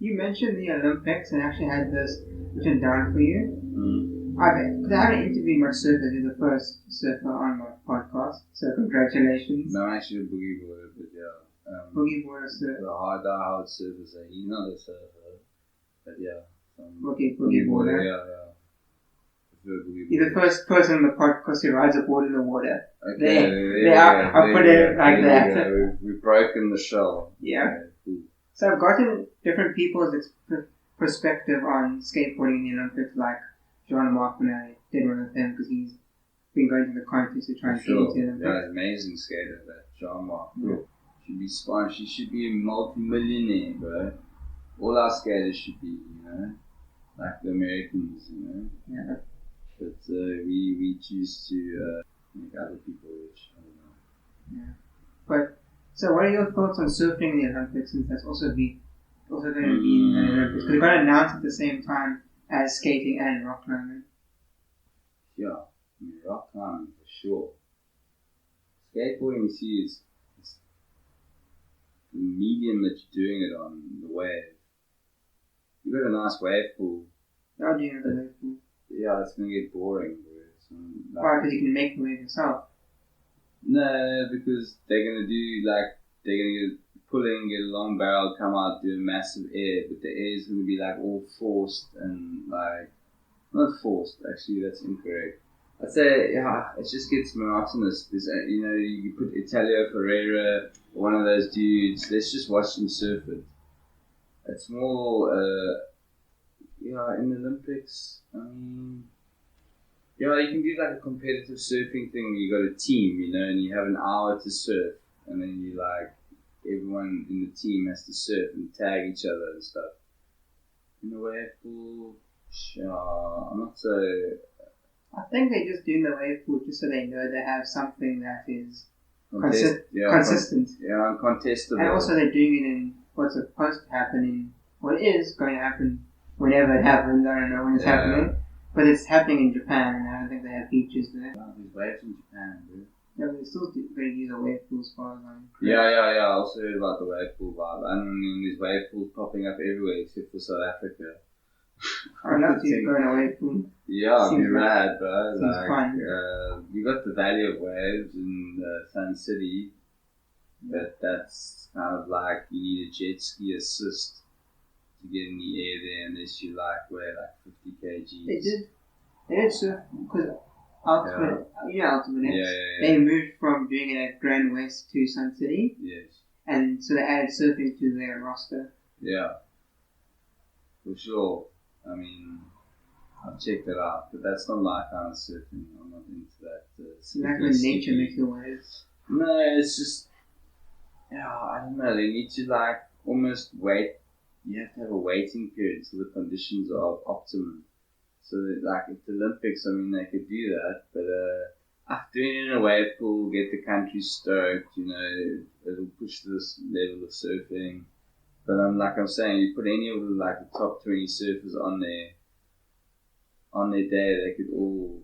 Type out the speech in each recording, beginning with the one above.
You mentioned the Olympics and actually had this written down for you. Because I haven't interviewed much surfers. You're the first surfer on my podcast, so congratulations. No, I'm actually a boogieboarder, but yeah. Boogieboarder surfer. The hard surfer, so he's not a surfer, but yeah. Boogieboarder. Yeah. You're the first person on the podcast who rides a board in the water. Okay, I'll put it like that. We've broken the shell. Yeah. Cool. So I've gotten different people's perspective on skateboarding in the Olympics, like John Mark when I did one with him because he's been going to the contest to try and get into the Olympics. Yeah, amazing skater, that John Mark. Yeah. Should be sponsored. She should be a multi-millionaire, bro. All our skaters should be, like the Americans, Yeah. But we choose to make other people rich. I don't know. Yeah. But so, what are your thoughts on surfing in the Olympics? Since that's also going to be in the Olympics, because they're going to announce at the same time as skating and rock climbing. Yeah, I mean, rock climbing for sure. Skateboarding, you see, it's the medium that you're doing it on, the wave. You've got a nice wave pool. Oh, do you know the wave pool? Yeah, it's going to get boring. Why? Because you can make the wave yourself. No, because they're going to get pulling, get a long barrel, come out, do a massive air, but the air is going to be like all forced and like, not forced, actually, that's incorrect. I'd say, yeah, it just gets monotonous. There's, you put Italio Ferreira, one of those dudes, let's just watch them surf it. It's more, in the Olympics, I mean, you can do like a competitive surfing thing where you got a team, and you have an hour to surf, and then you everyone in the team has to surf and tag each other and stuff. In a wave pool, I'm not so. I think they're just doing the wave pool just so they know they have something that is consistent. Uncontestable. And also they're doing it in what's supposed to happen in what is going to happen whenever it happens. I don't know when it's happening. But it's happening in Japan, and I don't think they have beaches there. There's waves in Japan, dude. Yeah, but they're still going to use a wave pool as far as I'm correct. Yeah. I also heard about the wave pool vibe. I mean, there's wave pools popping up everywhere except for South Africa. I'd love to go in a wave pool. Yeah, it'd be rad, bro. Seems fun. You got the Valley of Waves in Sun City, but that's kind of like you need a jet ski assist to get in the air there unless you weigh 50 kgs. They did surf because Ultimate, they moved from doing it at Grand West to Sun City. Yes. And so they added surfing to their roster. Yeah. For sure. I mean, I've checked it out, but that's not my kind of surfing. I'm not into that. Like when nature makes the waves. No, it's just, I don't know. They need to almost wait. You have to have a waiting period until the conditions are optimum. So that, at the Olympics, I mean, they could do that, but doing it in a wave pool, get the country stoked. It'll push this level of surfing. But I'm saying, you put any of the top 20 surfers on their day, they're all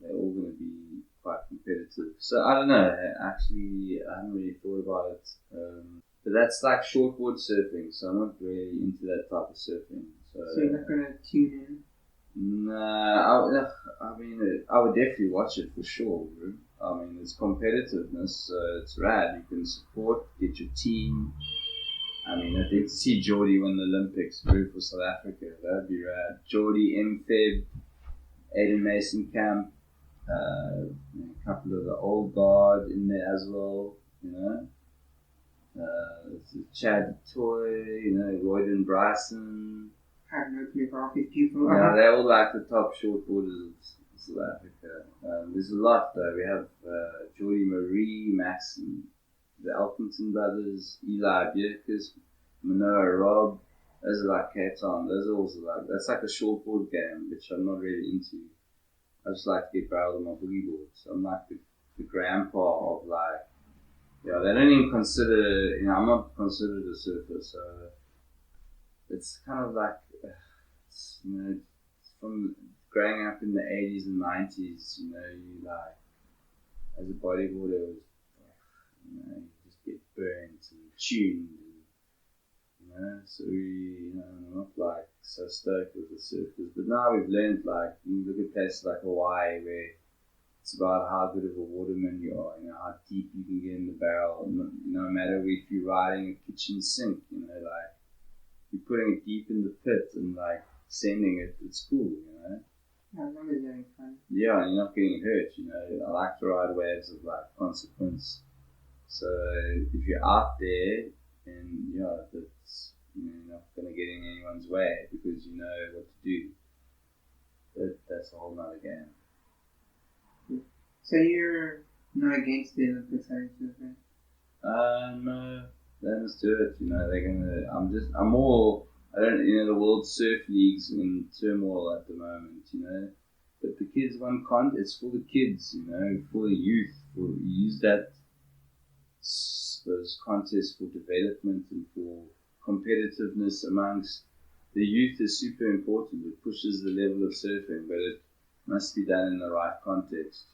going to be quite competitive. So I don't know. Actually, I haven't really thought about it. But that's like shortboard surfing, so I'm not really into that type of surfing. So you're not going to tune in? No, I mean, I would definitely watch it for sure, bro. I mean, it's competitiveness, so it's rad. You can support, get your team. I mean, I'd like to see Geordie win the Olympics, bro, for South Africa. That'd be rad. Geordie, M-Feb, Aiden Mason Camp, a couple of the old guard in there as well, Chad Toy, Royden Bryson. I have no clue about these people. Yeah, they're all the top shortboarders of South Africa. There's a lot though. We have Jordy Marie, Max, and the Elkington brothers, Eli Bierkes, Manoa Rob. Those are Cape Town. Those are also that's a shortboard game, which I'm not really into. I just like to get barreled on my boogie board. So I'm the grandpa of they don't even consider, I'm not considered a surfer, so it's kind of it's from growing up in the 80s and 90s, you as a bodyboarder, you just get burnt and tuned, and, So we, not like so stoked with the surfers. But now we've learned, like, you look at places like Hawaii where it's about how good of a waterman you are, how deep you can get in the barrel. No matter if you're riding a kitchen sink, like, you're putting it deep in the pit and, like, sending it, it's cool, Yeah, as long as you're having fun. Yeah, and you're not getting hurt, I like to ride waves of, like, consequence. So if you're out there, then, that's, you're not going to get in anyone's way because you know what to do. But that's a whole nother game. So you're not against the Olympics, are you? No, they must do it. They're gonna. I'm more. I don't. The World Surf League's in turmoil at the moment. But the kids want content. It's for the kids. For the youth. Use those contests for development and for competitiveness amongst the youth is super important. It pushes the level of surfing, but it must be done in the right context.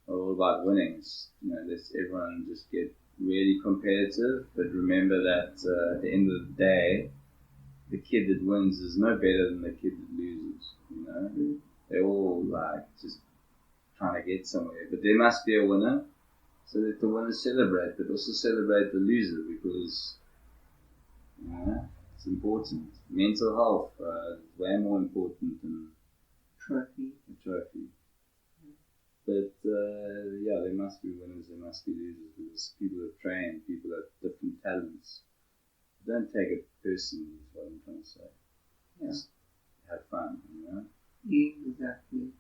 All about winnings. Let's everyone just get really competitive, but remember that at the end of the day, the kid that wins is no better than the kid that loses. They're all like just trying to get somewhere, but there must be a winner, so that the winners celebrate, but also celebrate the loser because it's important. Mental health is way more important than a trophy. But there must be winners, there must be losers because people have trained, people have different talents. Don't take it personally, is what I'm trying to say. Yeah. Just have fun, Exactly.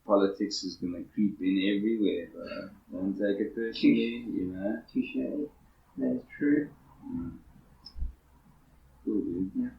Politics is going to creep in everywhere, but don't take it personally, Touche. That is true. Cool, dude. Yeah.